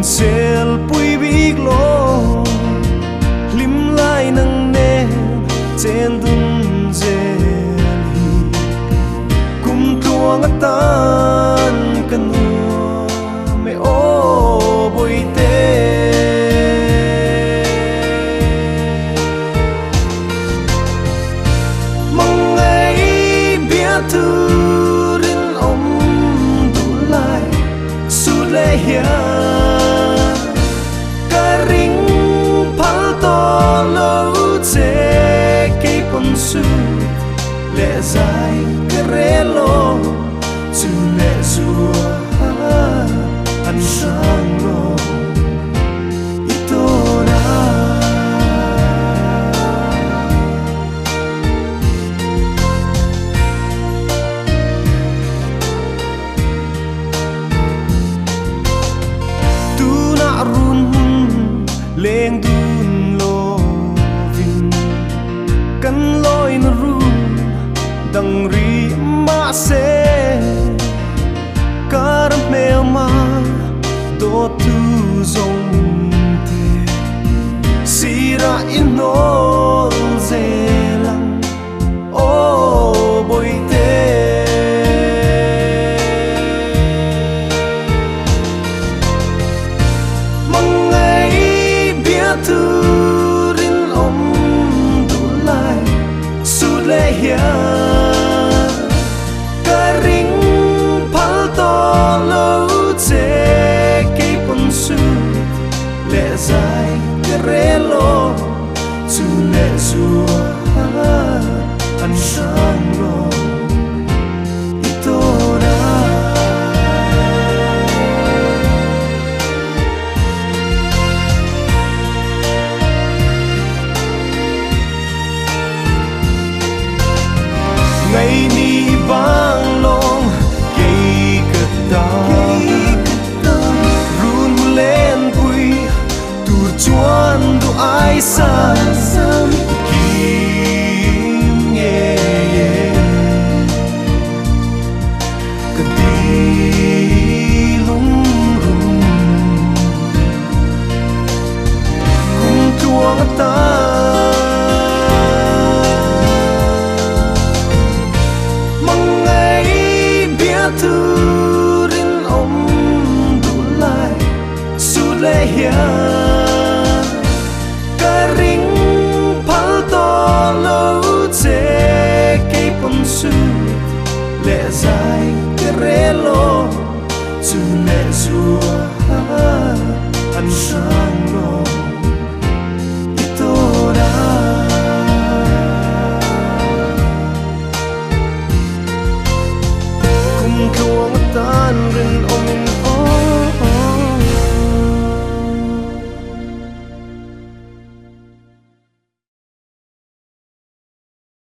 sel pui big lo lim lai nang ne chen dun zel hi kum tuang tan kan me o boi te mong ai bia tu rin om du lai su le hia su lệ dài cái rê lô chu lệ zua anh sang lô itora tu na run leng dun lo vin kan loi na ru dang ri ma se caramel ma do tu zong te sira inol zelang o boi te mang ai bia tu rin om du lai su le hia lệ dài cái rê lô chu lệ zua anh sang lô itora ngày ni vang long gây cất ta chuan du ai sa kim ye ye ka ti lung rung kum chuang ta mang ai bia tu rin om du lai su le hia lệ dài cái rê lô chu lệ zua anh sang lô